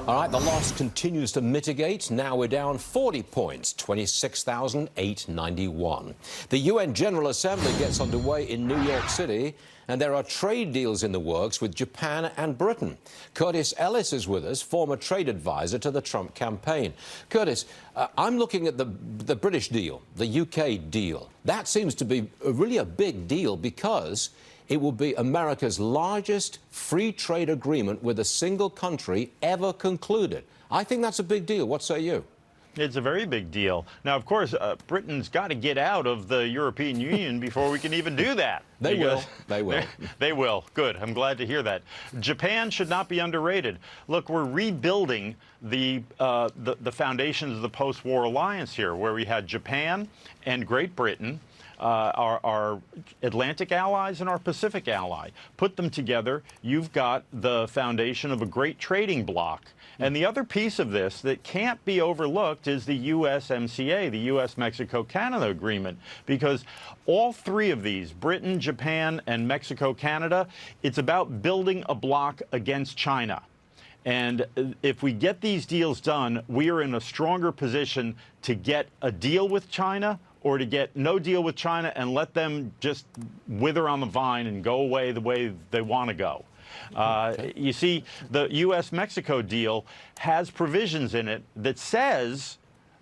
All right, the loss continues to mitigate. Now we're down 40 points, 26,891. The UN General Assembly gets underway in New York City, and there are trade deals in the works with Japan and Britain. Curtis Ellis is with us, former trade advisor to the Trump campaign. Curtis, I'm looking at the British deal, the UK deal. That seems to be really a big deal because it will be America's largest free trade agreement with a single country ever concluded. I think that's a big deal. What say you? It's a very big deal. Now, of course, Britain's got to get out of the European Union before we can even do that. They will. They will. They will. Good. I'm glad to hear that. Japan should not be underrated. Look, we're rebuilding the foundations of the post-war alliance here, where we had Japan and Great Britain, our Atlantic allies and our Pacific ally. Put them together, you've got the foundation of a great trading bloc. And the other piece of this that can't be overlooked is the USMCA, the U.S.-Mexico-Canada agreement, because all three of these, Britain, Japan, and Mexico-Canada, it's about building a bloc against China. And if we get these deals done, we are in a stronger position to get a deal with China or to get no deal with China and let them just wither on the vine and go away the way they want to go. You see, the U.S.-Mexico deal has provisions in it that says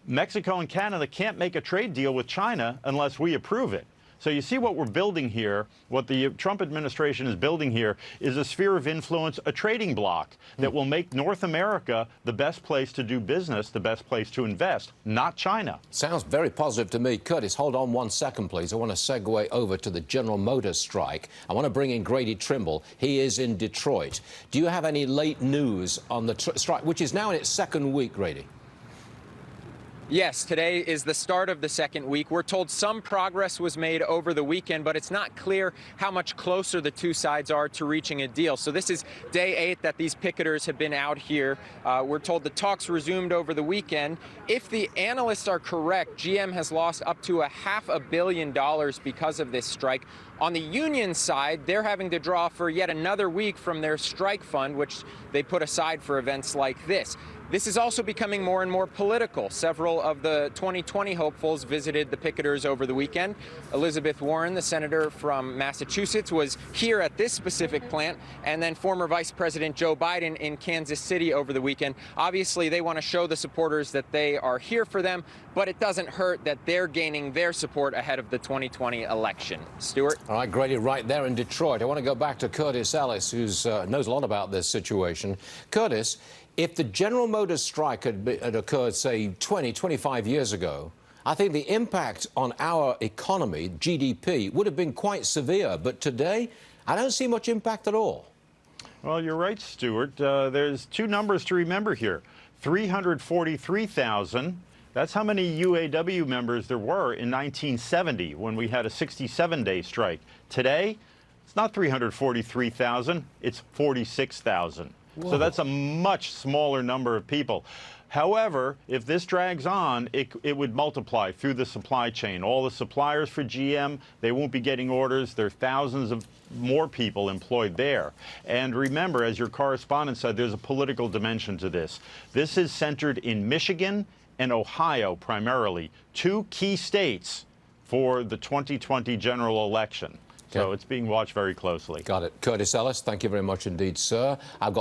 Mexico and Canada can't make a trade deal with China unless we approve it. So you see what we're building here, what the Trump administration is building here, is a sphere of influence, a trading bloc that will make North America the best place to do business, the best place to invest, not China. Sounds very positive to me. Curtis, hold on 1 second, please. I want to segue over to the General Motors strike. I want to bring in Grady Trimble. He is in Detroit. Do you have any late news on the strike, which is now in its second week, Grady? Yes, today is the start of the second week. We're told some progress was made over the weekend, but it's not clear how much closer the two sides are to reaching a deal. So this is day 8 that these picketers have been out here. We're told the talks resumed over the weekend. If the analysts are correct, GM has lost up to $500 million because of this strike. On the union side, they're having to draw for yet another week from their strike fund, which they put aside for events like this. This is also becoming more and more political. Several of the 2020 hopefuls visited the picketers over the weekend. Elizabeth Warren, the senator from Massachusetts, was here at this specific plant, and then former Vice President Joe Biden in Kansas City over the weekend. Obviously, they want to show the supporters that they are here for them, but it doesn't hurt that they're gaining their support ahead of the 2020 election. Stuart? All right, Grady, right there in Detroit. I want to go back to Curtis Ellis, who knows a lot about this situation. Curtis, if the General Motors strike had occurred, say, 20, 25 years ago, I think the impact on our economy, GDP, would have been quite severe. But today, I don't see much impact at all. Well, you're right, Stuart. There's two numbers to remember here. 343,000. That's how many UAW members there were in 1970 when we had a 67-day strike. Today, it's not 343,000, it's 46,000. So that's a much smaller number of people. However, if this drags on, it would multiply through the supply chain. All the suppliers for GM, they won't be getting orders. There are thousands of more people employed there. And remember, as your correspondent said, there's a political dimension to this. This is centered in Michigan and Ohio primarily, two key states for the 2020 general election. So it's being watched very closely. Got it. Curtis Ellis, thank you very much indeed, sir. I've got